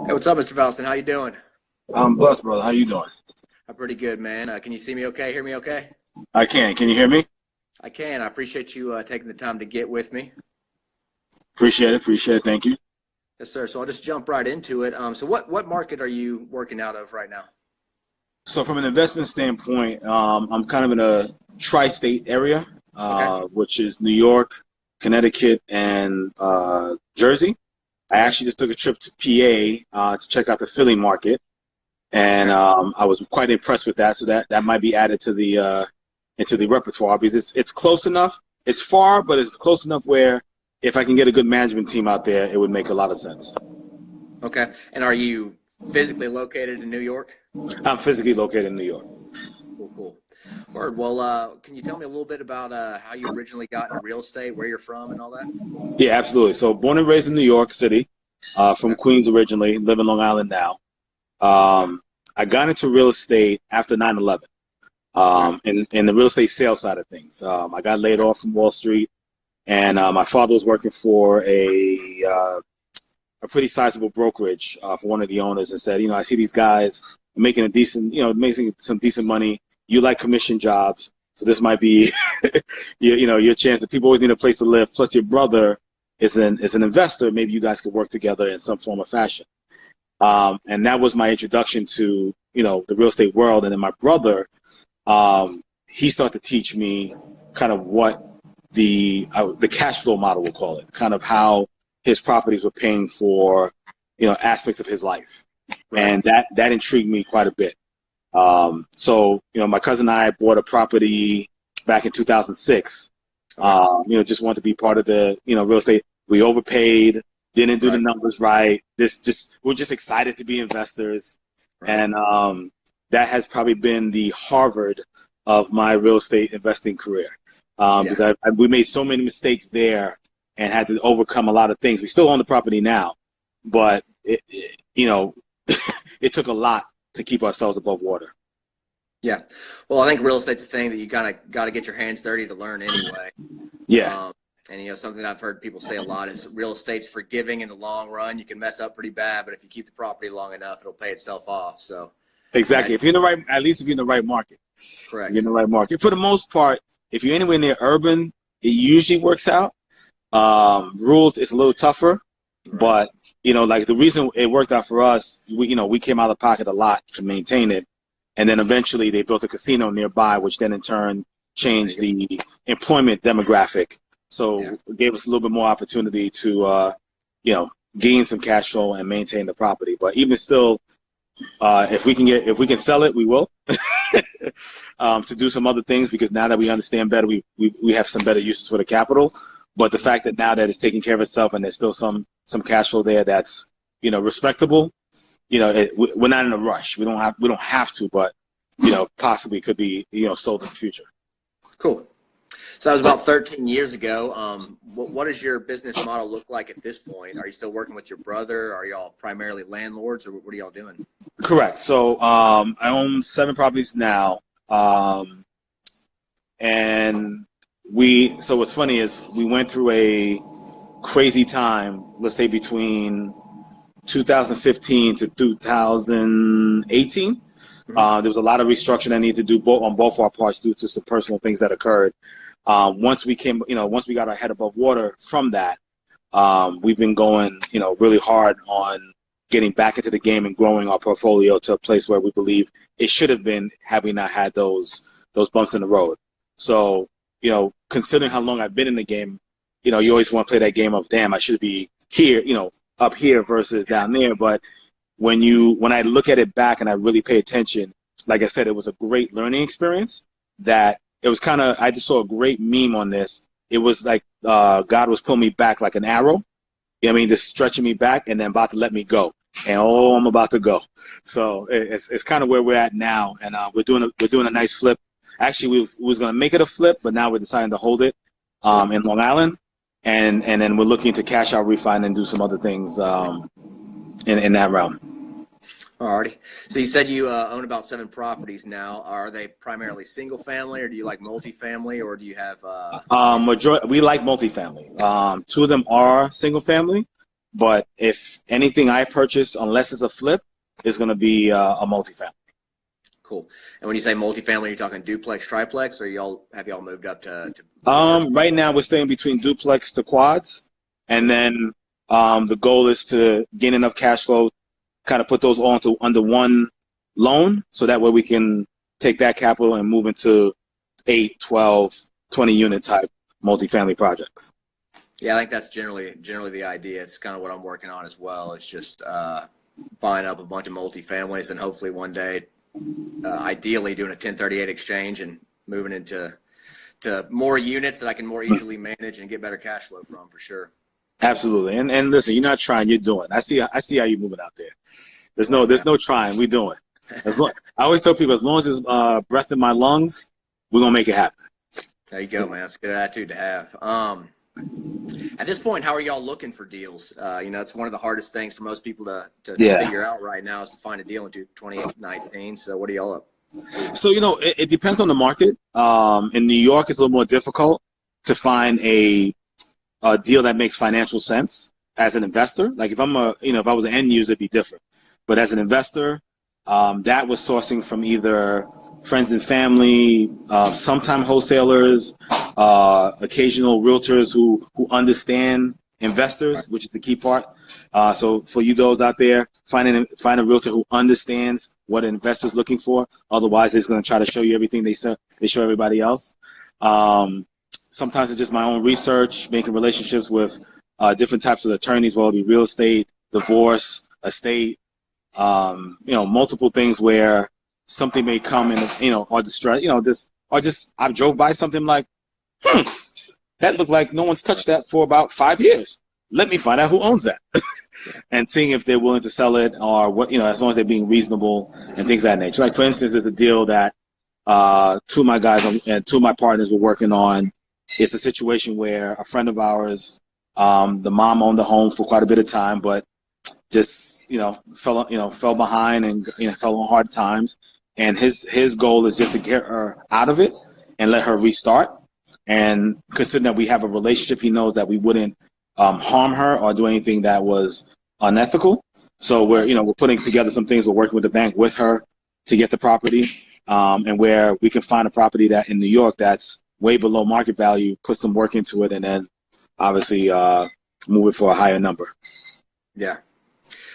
Hey, what's up, Mr. Valestin? How you doing? I'm blessed, brother. How you doing? I'm pretty good, man. Can you see me okay? Hear me okay? I can. Can you hear me? I can. I appreciate you taking the time to get with me. Appreciate it. Appreciate it. Thank you. Yes, sir. So I'll just jump right into it. So what market are you working out of right now? So, from an investment standpoint, I'm kind of in a tri-state area, Okay. which is New York, Connecticut, and Jersey. I Okay. actually just took a trip to PA to check out the Philly market, and Okay. I was quite impressed with that. So that might be added to the into the repertoire because it's close enough. It's far, but it's close enough where if I can get a good management team out there, it would make a lot of sense. Okay. And are you physically located in New York? I'm physically located in New York. Cool. Cool. Word. Well, can you tell me a little bit about how you originally got into real estate, where you're from, and all that? Yeah, absolutely. So born and raised in New York City, from Okay. Queens originally, live in Long Island now. I got into real estate after 9/11, Okay. in the real estate sales side of things. I got laid Okay. off from Wall Street, and my father was working for a pretty sizable brokerage for one of the owners, and said, I see these guys making a decent, making some decent money. You like commission jobs, so this might be, your chance. That people always need a place to live. Plus, your brother is an investor. Maybe you guys could work together in some form or fashion. And that was my introduction to the real estate world. And then my brother, he started to teach me kind of what the cash flow model, we'll call it, kind of how his properties were paying for aspects of his life, Right. and that intrigued me quite a bit. So my cousin and I bought a property back in 2006. Okay. Just wanted to be part of the real estate. We overpaid, didn't do the Right. numbers right. We're just excited to be investors, Right. and that has probably been the Harvard of my real estate investing career, Yeah. because we made so many mistakes there and had to overcome a lot of things. We still own the property now, but it took a lot to keep ourselves above water. Yeah. Well, I think real estate's a thing that you kind of got to get your hands dirty to learn anyway. Yeah, Um, and something I've heard people say a lot is real estate's forgiving in the long run. You can mess up pretty bad, but if you keep the property long enough, it'll pay itself off. So, yeah, exactly. If you're in the right, at least if you're in the right market, you're correct. in the right market. For the most part, if you're anywhere near urban, it usually works out. Rules is a little tougher, Right. but like the reason it worked out for us, we came out of pocket a lot to maintain it, and then eventually they built a casino nearby, which then in turn There you changed go. the employment demographic. Yeah. So it gave us a little bit more opportunity to, gain some cash flow and maintain the property. But even still, if we can sell it, we will. To do some other things, because now that we understand better, we have some better uses for the capital. But the Mhm. fact that now that it's taking care of itself and there's still some cash flow there that's respectable, we're not in a rush. We don't have to, but possibly could be sold in the future. Cool. So that was about 13 years ago. What does your business model look like at this point? Are you still working with your brother? Are y'all primarily landlords, or what are y'all doing? Correct. So I own 7 properties now, and so what's funny is we went through a crazy time. Let's say between 2015 to 2018. Hmm. There was a lot of restructuring I needed to do on both our parts due to some personal things that occurred. Once we got our head above water from that, we've been going, really hard on getting back into the game and growing our portfolio to a place where we believe it should have been had we not had those bumps in the road. So, considering how long I've been in the game, you always want to play that game of, damn, I should be here, up here versus Yeah. down there. But when I look at it back and I really pay attention, like I said, it was a great learning experience. That it was kind of, I just saw a great meme on this. It was like God was pulling me back like an arrow. You know what I mean? Just stretching me back and then about to let me go. And I'm about to go. So it's kind of where we're at now, and we're doing a nice flip. Actually, we was gonna make it a flip, but now we're deciding to hold it Cool. in Long Island, and then we're looking to cash out, refine, and do some other things in that realm. Alrighty. So you said you own about 7 properties now. Are they primarily single family, or do you like multifamily, or do you have? We like multifamily. 2 of them are single family, But if anything I purchase, unless it's a flip, is going to be a multifamily. Cool. And when you say multifamily, you're talking duplex, triplex, or have y'all moved up to Right now we're staying between duplex to quads, and then the goal is to gain enough cash flow, kind of put those all under one loan, so that way we can take that capital and move into 8, 12, 20 unit type multifamily projects. Yeah, I think that's generally the idea. It's kind of what I'm working on as well. It's just buying up a bunch of multifamilies and hopefully one day, ideally doing a 1038 exchange and moving into more units that I can more easily manage and get better cash flow from, for sure. Absolutely. And listen, you're not trying, you're doing. I see how you're moving out there. There's no trying, we're doing. I always tell people, as long as there's breath in my lungs, we're gonna make it happen. There you go, man. That's a good attitude to have. At this point, how are y'all looking for deals? It's one of the hardest things for most people to figure out right now is to find a deal in 2019. So what are y'all up? So, it depends on the market. In New York, it's a little more difficult to find a deal that makes financial sense as an investor. Like if if I was an end user, it'd be different. But as an investor, that was sourcing from either friends and family, sometimes wholesalers, occasional realtors who understand investors, which is the key part. So for you those out there, find a realtor who understands what an investor's looking for. Otherwise, they're going to try to show you everything they show everybody else. Sometimes it's just my own research, making relationships with different types of attorneys, whether it be real estate, divorce, estate, multiple things where something may come in, or distress, or just I drove by something like, that looked like no one's touched that for about 5 years. Let me find out who owns that. And seeing if they're willing to sell it or what, as long as they're being reasonable and things of that nature. Like, for instance, there's a deal that two of my guys and two of my partners were working on. It's a situation where a friend of ours, the mom owned the home for quite a bit of time, but just, fell behind and, fell on hard times. And his goal is just to get her out of it and let her restart. And considering that we have a relationship, he knows that we wouldn't harm her or do anything that was unethical. So we're putting together some things. We're working with the bank with her to get the property, and where we can find a property that in New York that's way below market value, put some work into it, and then obviously move it for a higher number. Yeah.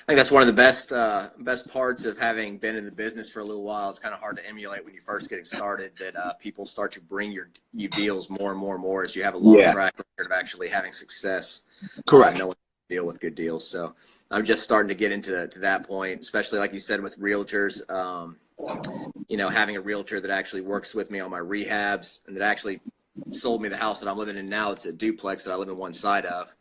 I think that's one of the best parts of having been in the business for a little while. It's kind of hard to emulate when you first getting started, that people start to bring you deals more and more and more as you have a long track record of actually having success. Correct. Knowing how to deal with good deals. So I'm just starting to get into that point, especially like you said with realtors. Having a realtor that actually works with me on my rehabs and that actually sold me the house that I'm living in now. It's a duplex that I live in one side of.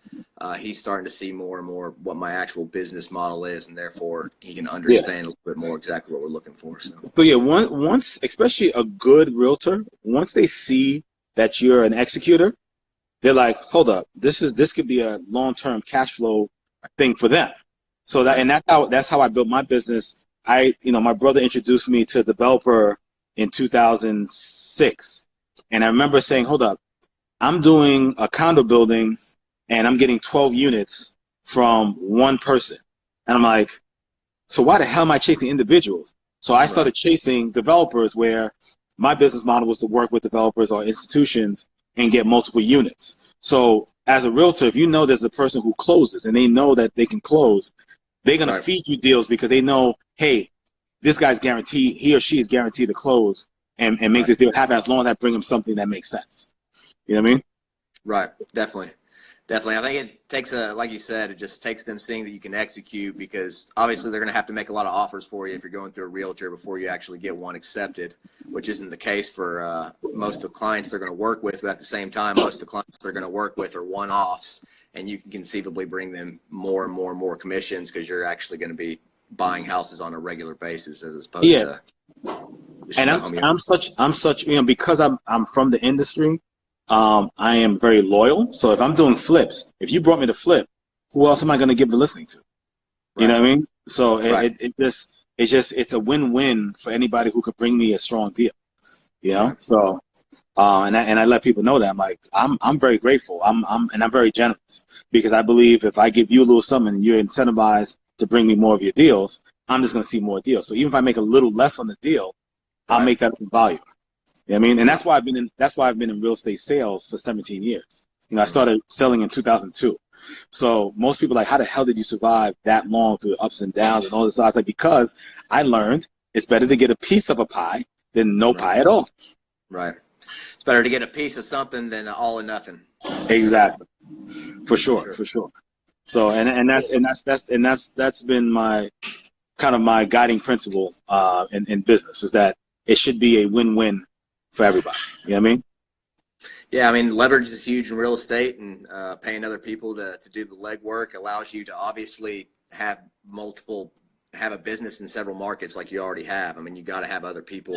He's starting to see more and more what my actual business model is, and therefore he can understand a little bit more exactly what we're looking for. So once, especially a good realtor, once they see that you're an executor, they're like, hold up, this could be a long-term cash flow thing for them. So that's how I built my business. My brother introduced me to a developer in 2006. And I remember saying, hold up, I'm doing a condo building and I'm getting 12 units from one person. And I'm like, so why the hell am I chasing individuals? So I started chasing developers, where my business model was to work with developers or institutions and get multiple units. So as a realtor, if you know there's a person who closes and they know that they can close, they're going to feed you deals because they know, hey, this guy's guaranteed, he or she is guaranteed to close and make this deal happen, as long as I bring them something that makes sense. You know what I mean? Right. Definitely. I think it takes like you said, it just takes them seeing that you can execute, because obviously they're going to have to make a lot of offers for you if you're going through a realtor before you actually get one accepted, which isn't the case for most of the clients they're going to work with. But at the same time, most of the clients they're going to work with are one-offs, and you can conceivably bring them more and more and more commissions because you're actually going to be buying houses on a regular basis as opposed to. And I'm such because I'm from the industry, I am very loyal. So if I'm doing flips, if you brought me to flip, who else am I going to give the listing to? You know what I mean? So it's a win-win for anybody who could bring me a strong deal. So And I let people know that I'm very grateful. I'm very generous because I believe if I give you a little something and you're incentivized to bring me more of your deals, I'm just going to see more deals. So even if I make a little less on the deal, I'll make that up in value. You know what I mean? And that's why I've been in real estate sales for 17 years. I started selling in 2002. So most people are like, how the hell did you survive that long through the ups and downs and all this? I was like, because I learned it's better to get a piece of a pie than no pie at all. Right. It's better to get a piece of something than all or nothing. Exactly. For sure. So that's been my kind of my guiding principle in business, is that it should be a win-win for everybody. You know what I mean? Yeah, I mean, leverage is huge in real estate, and paying other people to do the legwork allows you to obviously have a business in several markets like you already have. I mean, you got to have other people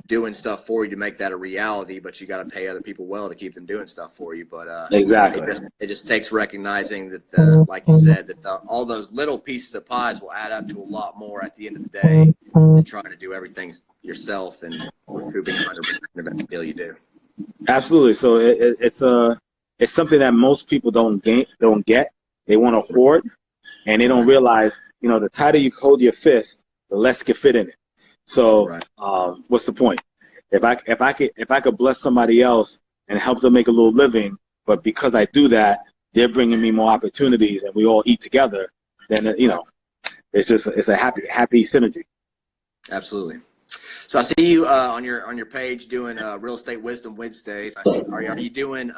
doing stuff for you to make that a reality, but you got to pay other people well to keep them doing stuff for you. But exactly, it just takes recognizing that, like you said, that all those little pieces of pies will add up to a lot more at the end of the day than trying to do everything yourself and recouping 100% of every deal you do. Absolutely. So it's something that most people don't get. They want to hoard, and they don't realize, the tighter you hold your fist, the less can fit in it. So what's the point? If I could bless somebody else and help them make a little living, but because I do that, they're bringing me more opportunities, and we all eat together, then it's a happy synergy. Absolutely. So I see you on your page doing Real Estate Wisdom Wednesdays. Are you doing?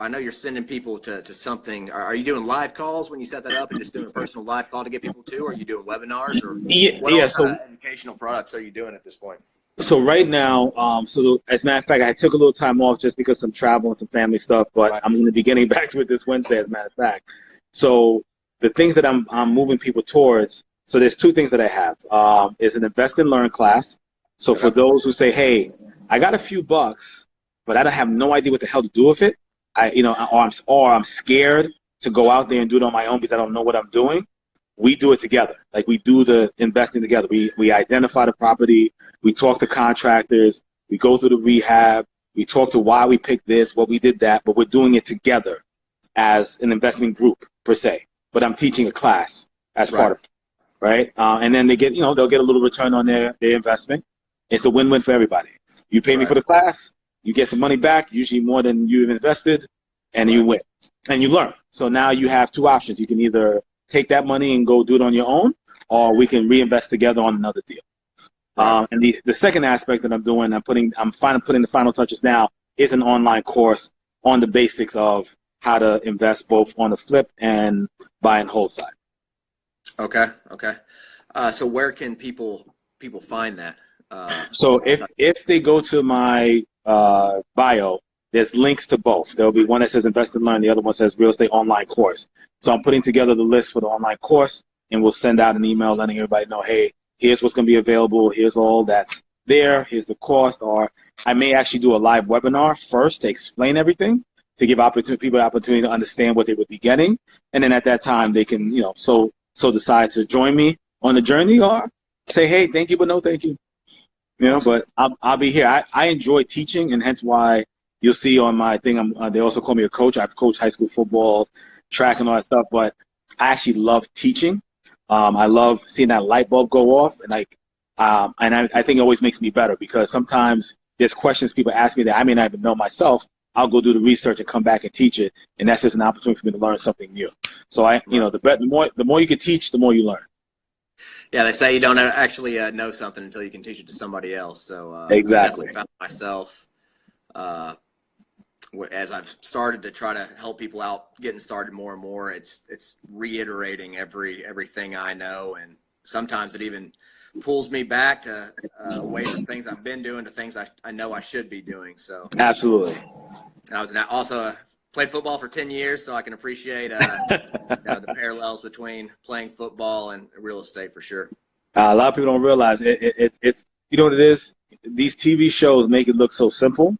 I know you're sending people to something. Are you doing live calls when you set that up, and just doing a personal live call to get people to? Or are you doing webinars, or what kind of educational products are you doing at this point? So right now, as a matter of fact, I took a little time off just because some travel and some family stuff, but I'm going to be getting back to it this Wednesday, as a matter of fact. So the things that I'm moving people towards. So there's two things that I have. Is an Invest and Learn class. So for those who say, hey, I got a few bucks, but I don't have no idea what the hell to do with it, or I'm scared to go out there and do it on my own because I don't know what I'm doing. We do it together. Like, we do the investing together. We identify the property. We talk to contractors. We go through the rehab. We talk to why we picked this, what we did that, but we're doing it together as an investment group per se. But I'm teaching a class as part of it. Right? And then they'll get a little return on their investment. It's a win-win for everybody. You pay me for the class, you get some money back, usually more than you've invested, and you win. And you learn. So now you have two options. You can either take that money and go do it on your own, or we can reinvest together on another deal. And the second aspect that I'm doing, I'm putting the final touches now, is an online course on the basics of how to invest both on the flip and buy and hold side. Okay. So where can people find that? So if they go to my bio, there's links to both. There'll be one that says Invest and Learn, the other one says Real Estate Online Course. So I'm putting together the list for the online course, and we'll send out an email letting everybody know, hey, here's what's going to be available. Here's all that's there. Here's the cost. Or I may actually do a live webinar first to explain everything, to give people the opportunity to understand what they would be getting. And then at that time, they can, so decide to join me on the journey, or say, hey, thank you, but no thank you. But I'll be here. I enjoy teaching, and hence why you'll see on my thing, they also call me a coach. I've coached high school football, track, and all that stuff, but I actually love teaching. I love seeing that light bulb go off, and I think it always makes me better, because sometimes there's questions people ask me that I may not even know myself. I'll go do the research and come back and teach it, and that's just an opportunity for me to learn something new. So the more you can teach, the more you learn. Yeah, they say you don't actually know something until you can teach it to somebody else. So exactly. I definitely found myself as I've started to try to help people out getting started more and more. It's reiterating everything I know, and sometimes it even pulls me back to away from things I've been doing to things I know I should be doing. So absolutely. And I was also played football for 10 years, so I can appreciate the parallels between playing football and real estate for sure. A lot of people don't realize it's what it is. These TV shows make it look so simple,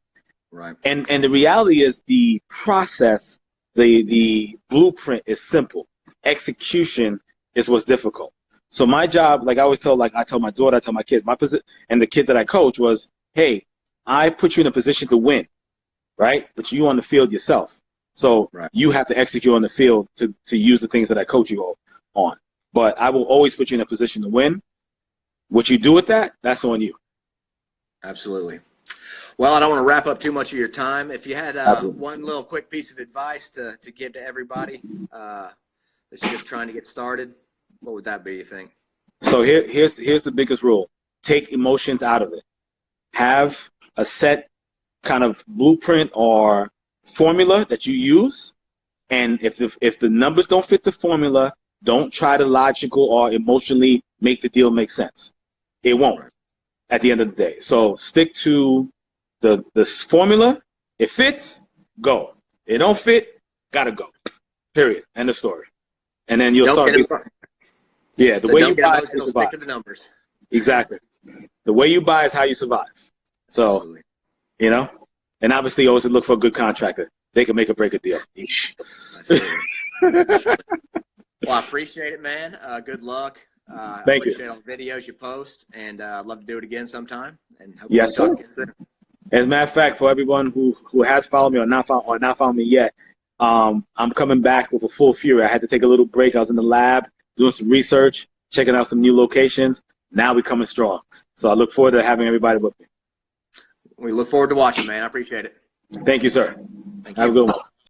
right? And the reality is the process, the blueprint is simple. Execution is what's difficult. So my job, like I always tell, I tell my daughter, I tell my kids, my position, and the kids that I coach was, hey, I put you in a position to win, right? But you on the field yourself. So Right. you have to execute on the field to use the things that I coach you on. But I will always put you in a position to win. What you do with that, that's on you. Absolutely. Well, I don't want to wrap up too much of your time. If you had Absolutely. one little quick piece of advice to give to everybody that's just trying to get started, what would that be, you think? So here's the biggest rule. Take emotions out of it. Have a set kind of blueprint or formula that you use. And if the numbers don't fit the formula, don't try to logical or emotionally make the deal make sense. It won't at the end of the day. So stick to the formula. It fits, go. It don't fit, gotta go. Period. End of story. And then you'll Don't start. Yeah, the so way don't you get buy is how you emotional, survive. stick to the numbers. Exactly. The way you buy is how you survive. So, Absolutely. you know, and obviously always look for a good contractor. They can make or break a deal. Absolutely. Well, I appreciate it, man. Good luck. I Thank you. appreciate all the videos you post, and I'd love to do it again sometime. And hopefully Yes, talk sir. again soon. As a matter of fact, for everyone who has followed me or not followed me yet, I'm coming back with a full fury. I had to take a little break. I was in the lab doing some research, checking out some new locations. Now we're coming strong. So I look forward to having everybody with me. We look forward to watching, man. I appreciate it. Thank you, sir. Thank Have you. a good one.